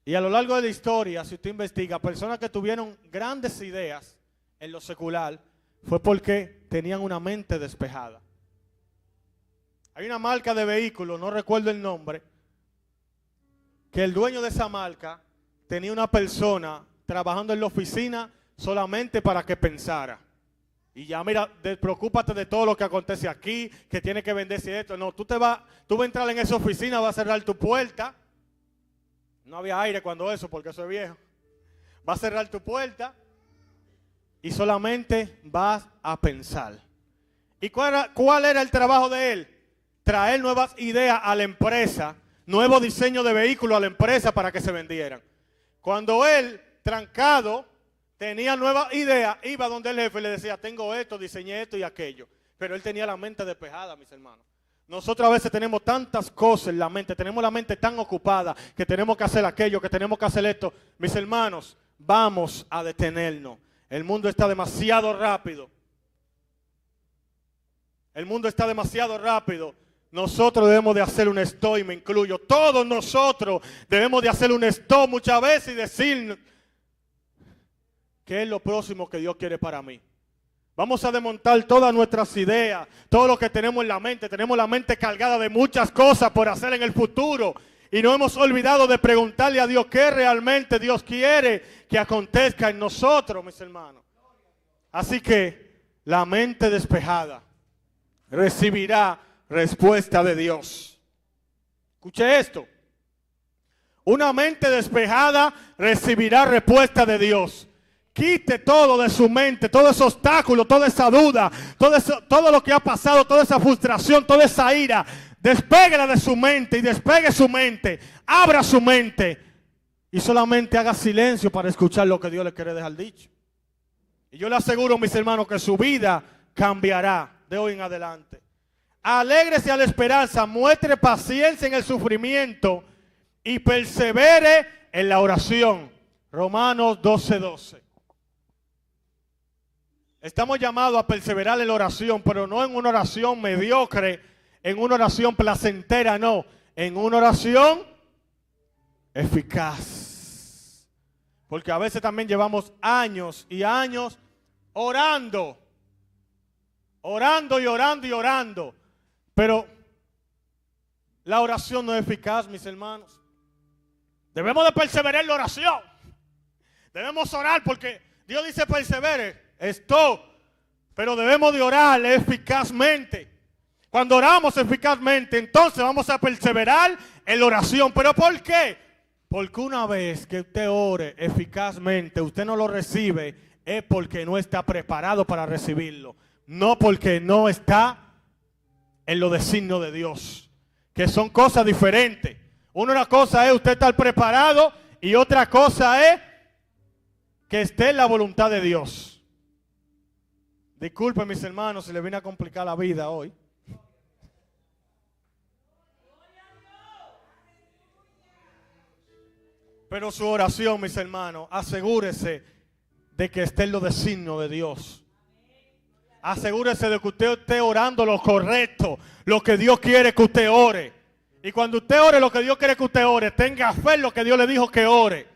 Y a lo largo de la historia, si usted investiga, personas que tuvieron grandes ideas en lo secular, fue porque tenían una mente despejada. Hay una marca de vehículos, no recuerdo el nombre, que el dueño de esa marca tenía una persona trabajando en la oficina solamente para que pensara. Y ya mira, preocúpate de todo lo que acontece aquí, que tiene que venderse esto. No, tú vas a entrar en esa oficina, vas a cerrar tu puerta. No había aire cuando eso, porque eso es viejo. Vas a cerrar tu puerta y solamente vas a pensar. ¿Y cuál era el trabajo de él? Traer nuevas ideas a la empresa, nuevo diseño de vehículos a la empresa para que se vendieran. Cuando él, trancado, tenía nuevas ideas, iba donde el jefe y le decía, tengo esto, diseñé esto y aquello. Pero él tenía la mente despejada, mis hermanos. Nosotros a veces tenemos tantas cosas en la mente, tenemos la mente tan ocupada que tenemos que hacer aquello, que tenemos que hacer esto. Mis hermanos, vamos a detenernos. El mundo está demasiado rápido. El mundo está demasiado rápido. Nosotros debemos de hacer un stop, y me incluyo. Todos nosotros debemos de hacer un stop muchas veces y decir qué es lo próximo que Dios quiere para mí. Vamos a desmontar todas nuestras ideas, todo lo que tenemos en la mente. Tenemos la mente cargada de muchas cosas por hacer en el futuro. Y no hemos olvidado de preguntarle a Dios qué realmente Dios quiere que acontezca en nosotros, mis hermanos. Así que la mente despejada recibirá respuesta de Dios. Escuche esto. Una mente despejada recibirá respuesta de Dios. Quite todo de su mente, todo ese obstáculo, toda esa duda, todo lo que ha pasado, toda esa frustración, toda esa ira. Despéguela de su mente y despegue su mente. Abra su mente y solamente haga silencio para escuchar lo que Dios le quiere dejar dicho. Y yo le aseguro, mis hermanos, que su vida cambiará de hoy en adelante. Alégrese a la esperanza, muestre paciencia en el sufrimiento y persevere en la oración. Romanos 12:12. Estamos llamados a perseverar en la oración, pero no en una oración mediocre, en una oración placentera, no. En una oración eficaz. Porque a veces también llevamos años y años orando. Orando y orando y orando. Pero la oración no es eficaz, mis hermanos. Debemos de perseverar en la oración. Debemos orar porque Dios dice persevere, esto, pero debemos de orar eficazmente. Cuando oramos eficazmente, entonces vamos a perseverar en la oración. ¿Pero por qué? Porque una vez que usted ore eficazmente, usted no lo recibe, es porque no está preparado para recibirlo. No porque no está en los designios de Dios, que son cosas diferentes. Una cosa es usted estar preparado y otra cosa es que esté en la voluntad de Dios. Disculpen mis hermanos si les vine a complicar la vida hoy. Pero su oración, mis hermanos, asegúrese de que esté en los designios de Dios. Asegúrese de que usted esté orando lo correcto, lo que Dios quiere que usted ore. Y cuando usted ore lo que Dios quiere que usted ore, tenga fe en lo que Dios le dijo que ore.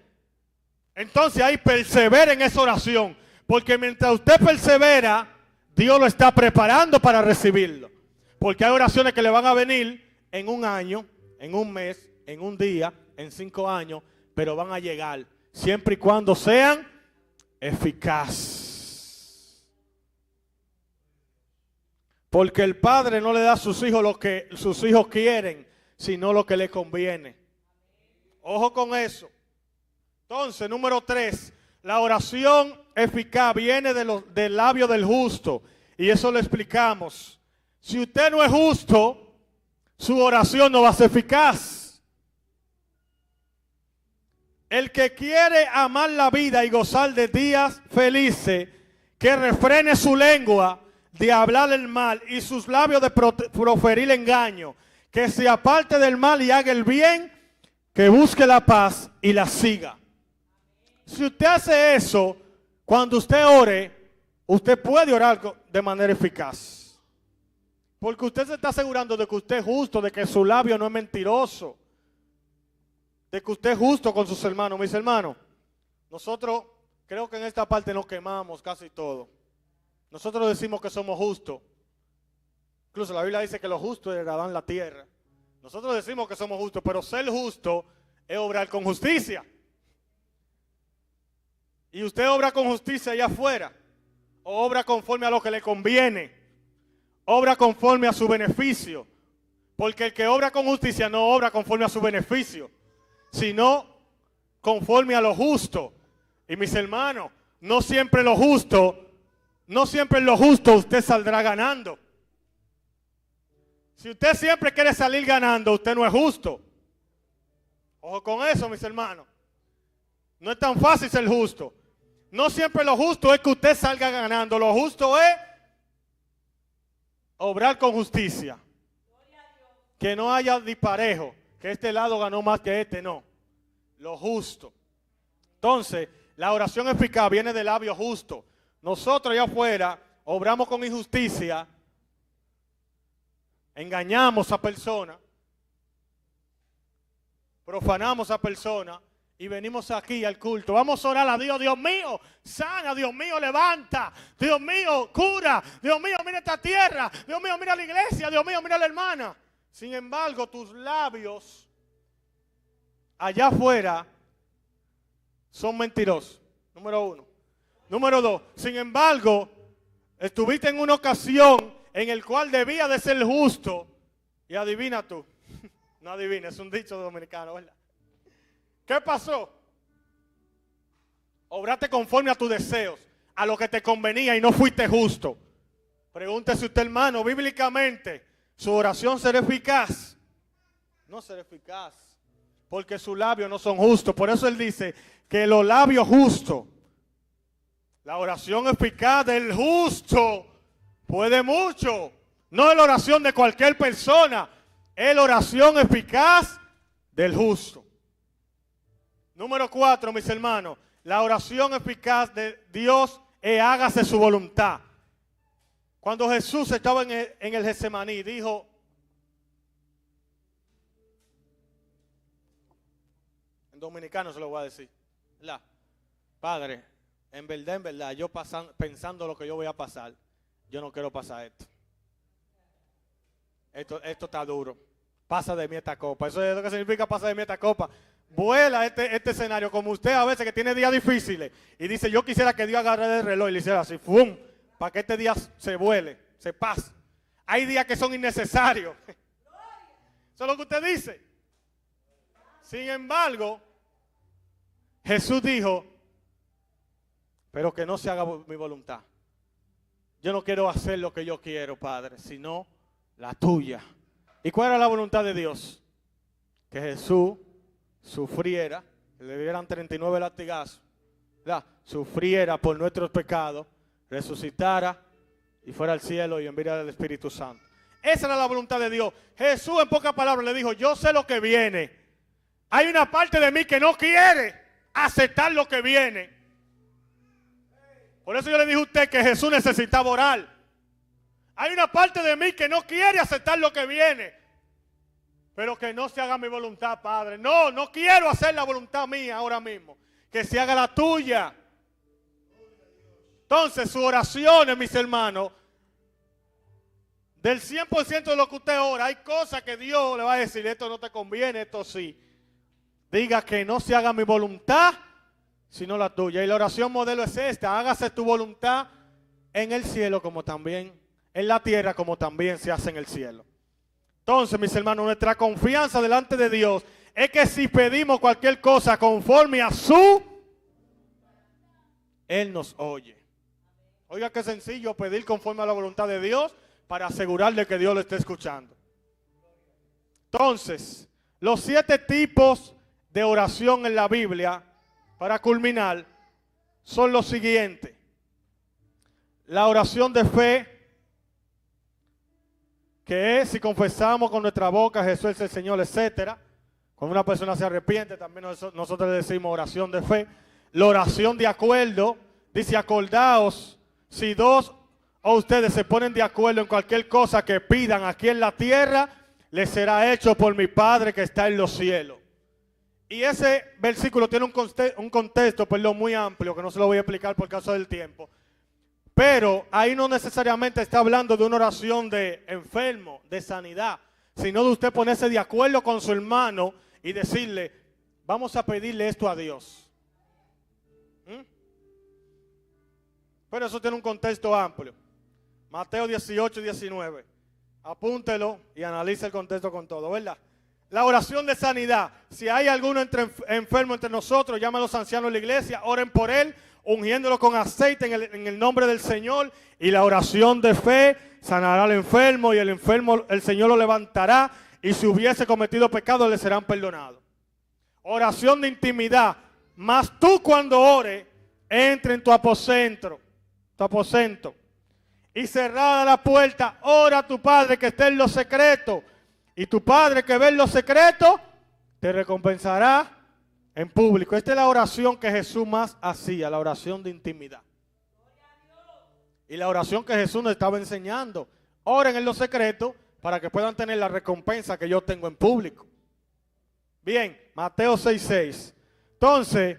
Entonces ahí persevere en esa oración. Porque mientras usted persevera, Dios lo está preparando para recibirlo. Porque hay oraciones que le van a venir en un año, en un mes, en un día, en 5 años, pero van a llegar siempre y cuando sean eficaces. Porque el Padre no le da a sus hijos lo que sus hijos quieren, sino lo que le conviene. Ojo con eso. Entonces, número 3, la oración eficaz viene del labio del justo. Y eso lo explicamos. Si usted no es justo, su oración no va a ser eficaz. El que quiere amar la vida y gozar de días felices, que refrene su lengua de hablar el mal y sus labios de proferir engaño, que se aparte del mal y haga el bien, que busque la paz y la siga. Si usted hace eso, cuando usted ore, usted puede orar de manera eficaz. Porque usted se está asegurando de que usted es justo, de que su labio no es mentiroso, de que usted es justo con sus hermanos. Mis hermanos, nosotros creo que en esta parte nos quemamos casi todo. Nosotros decimos que somos justos. Incluso la Biblia dice que los justos heredarán la tierra. Nosotros decimos que somos justos, pero ser justo es obrar con justicia. Y usted obra con justicia allá afuera, o obra conforme a lo que le conviene, obra conforme a su beneficio. Porque el que obra con justicia no obra conforme a su beneficio, sino conforme a lo justo. Y mis hermanos, no siempre en lo justo usted saldrá ganando. Si usted siempre quiere salir ganando, usted no es justo. Ojo con eso, mis hermanos. No es tan fácil ser justo. No siempre lo justo es que usted salga ganando. Lo justo es obrar con justicia. Que no haya disparejo, que este lado ganó más que este, no. Lo justo. Entonces, la oración eficaz viene del labio justo. Nosotros allá afuera obramos con injusticia, engañamos a personas, profanamos a personas y venimos aquí al culto. Vamos a orar a Dios. Dios mío, sana. Dios mío, levanta. Dios mío, cura. Dios mío, mira esta tierra. Dios mío, mira la iglesia. Dios mío, mira la hermana. Sin embargo, tus labios allá afuera son mentirosos. Número 1. Número 2. Sin embargo, estuviste en una ocasión en el cual debía de ser justo. Y adivina tú. No adivina, es un dicho dominicano, ¿verdad? ¿Qué pasó? Obraste conforme a tus deseos, a lo que te convenía y no fuiste justo. Pregúntese usted, hermano, bíblicamente, ¿su oración será eficaz? No será eficaz, porque sus labios no son justos. Por eso él dice que los labios justos, la oración eficaz del justo puede mucho. No es la oración de cualquier persona, es la oración eficaz del justo. Número 4, mis hermanos, la oración eficaz de Dios es hágase su voluntad. Cuando Jesús estaba en el Getsemaní, dijo, en dominicano se lo voy a decir, ¿verdad? Padre, en verdad, yo pensando lo que yo voy a pasar, yo no quiero pasar esto. Esto está duro. Pasa de mí esta copa. Eso es lo que significa pasa de mí esta copa. vuela este escenario, como usted a veces que tiene días difíciles y dice, yo quisiera que Dios agarre el reloj y le hiciera así, ¡fum!, para que este día se vuele, se pase. Hay días que son innecesarios. Eso es lo que usted dice. Sin embargo, Jesús dijo, pero que no se haga mi voluntad. Yo no quiero hacer lo que yo quiero, Padre, sino la tuya. ¿Y cuál era la voluntad de Dios? Que Jesús sufriera, que le dieran 39 latigazos, ¿verdad? Sufriera por nuestros pecados, resucitara y fuera al cielo y enviara al Espíritu Santo. Esa era la voluntad de Dios. Jesús en pocas palabras le dijo, yo sé lo que viene. Hay una parte de mí que no quiere aceptar lo que viene. Por eso yo le dije a usted que Jesús necesitaba orar. Hay una parte de mí que no quiere aceptar lo que viene. Pero que no se haga mi voluntad, Padre. No, no quiero hacer la voluntad mía ahora mismo. Que se haga la tuya. Entonces, sus oraciones, mis hermanos, del 100% de lo que usted ora, hay cosas que Dios le va a decir, esto no te conviene, esto sí. Diga que no se haga mi voluntad, sino la tuya. Y la oración modelo es esta, hágase tu voluntad en el cielo como también, en la tierra como también se hace en el cielo. Entonces, mis hermanos, nuestra confianza delante de Dios es que si pedimos cualquier cosa conforme a Él nos oye. Oiga qué sencillo pedir conforme a la voluntad de Dios para asegurarle que Dios lo esté escuchando. Entonces, los 7 tipos de oración en la Biblia, para culminar, son los siguientes. La oración de fe, que es si confesamos con nuestra boca Jesús es el Señor, etc. Cuando una persona se arrepiente, también nosotros le decimos oración de fe. La oración de acuerdo, dice acordaos, si 2 o ustedes se ponen de acuerdo en cualquier cosa que pidan aquí en la tierra, les será hecho por mi Padre que está en los cielos. Y ese versículo tiene un contexto muy amplio, que no se lo voy a explicar por causa del tiempo. Pero ahí no necesariamente está hablando de una oración de enfermo, de sanidad, sino de usted ponerse de acuerdo con su hermano y decirle, vamos a pedirle esto a Dios. Pero eso tiene un contexto amplio. Mateo 18 y 19. Apúntelo y analice el contexto con todo, ¿verdad? La oración de sanidad. Si hay alguno enfermo entre nosotros, llama a los ancianos de la iglesia, oren por él, ungiéndolo con aceite en el nombre del Señor. Y la oración de fe sanará al enfermo y el enfermo el Señor lo levantará. Y si hubiese cometido pecado le serán perdonados. Oración de intimidad. Mas tú cuando ores, entra en tu aposento. Y cerrada la puerta, ora a tu Padre que esté en lo secreto. Y tu Padre que ve en lo secreto, te recompensará en público. Esta es la oración que Jesús más hacía, la oración de intimidad. Y la oración que Jesús nos estaba enseñando. Oren en lo secreto para que puedan tener la recompensa que yo tengo en público. Bien, Mateo 6:6. Entonces,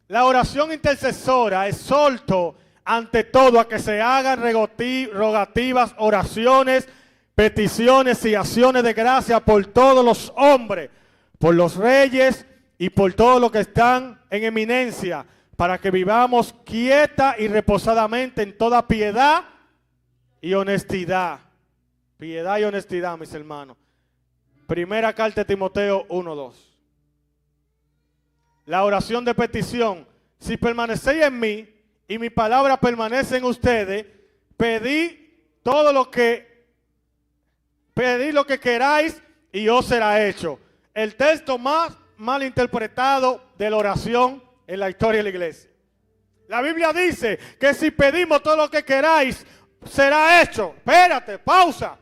la oración intercesora exhorto ante todo a que se hagan rogativas, oraciones, peticiones y acciones de gracia por todos los hombres, por los reyes y por todos los que están en eminencia, para que vivamos quieta y reposadamente en toda piedad y honestidad. Piedad y honestidad, mis hermanos. Primera carta de Timoteo 1:2. La oración de petición. Si permanecéis en mí y mi palabra permanece en ustedes, pedid lo que queráis y os será hecho. El texto más mal interpretado de la oración en la historia de la iglesia. La Biblia dice que si pedimos todo lo que queráis, será hecho. Espérate, pausa.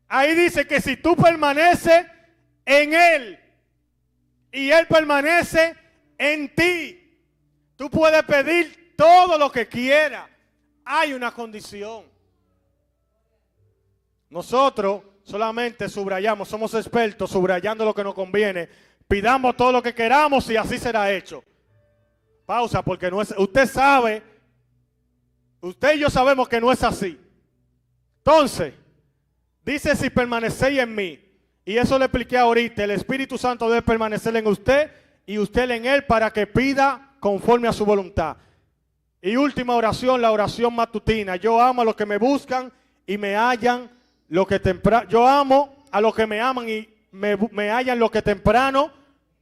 Ahí dice que si tú permaneces en Él y Él permanece en ti, tú puedes pedir todo lo que quieras. Hay una condición. Nosotros solamente subrayamos, somos expertos subrayando lo que nos conviene. Pidamos todo lo que queramos y así será hecho. Pausa, porque no es, usted sabe, usted y yo sabemos que no es así. Entonces, dice si permanecéis en mí Y eso le expliqué ahorita. El Espíritu Santo debe permanecer en usted y usted en él para que pida conforme a su voluntad. Y última oración, la oración matutina. Yo amo a los que me buscan y me hallan lo que temprano. Yo amo a los que me aman y me hallan lo que temprano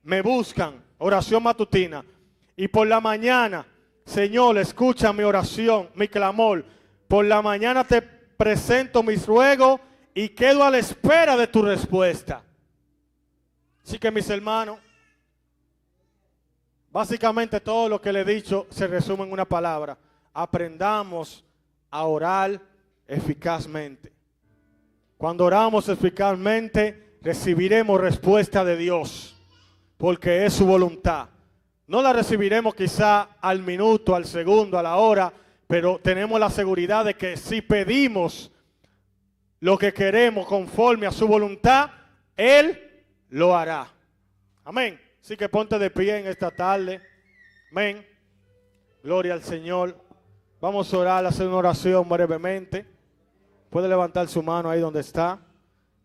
me buscan. Oración matutina. Y por la mañana, Señor, escucha mi oración, mi clamor. Por la mañana te presento mis ruegos y quedo a la espera de tu respuesta. Así que mis hermanos, básicamente todo lo que le he dicho se resume en una palabra. Aprendamos a orar eficazmente. Cuando oramos eficazmente, recibiremos respuesta de Dios, porque es su voluntad. No la recibiremos quizá al minuto, al segundo, a la hora, pero tenemos la seguridad de que si pedimos lo que queremos conforme a su voluntad, Él lo hará. Amén. Así que ponte de pie en esta tarde. Amén. Gloria al Señor. Vamos a orar, a hacer una oración brevemente. Puede levantar su mano ahí donde está.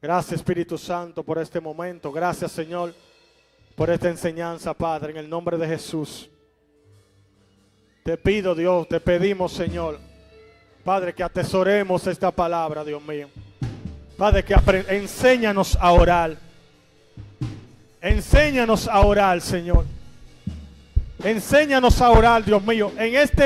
Gracias, Espíritu Santo, por este momento. Gracias, Señor, por esta enseñanza, Padre, en el nombre de Jesús. Te pido, Dios, te pedimos, Señor, Padre, que atesoremos esta palabra, Dios mío. Padre, que enséñanos a orar. Enséñanos a orar, Señor. Enséñanos a orar, Dios mío. En este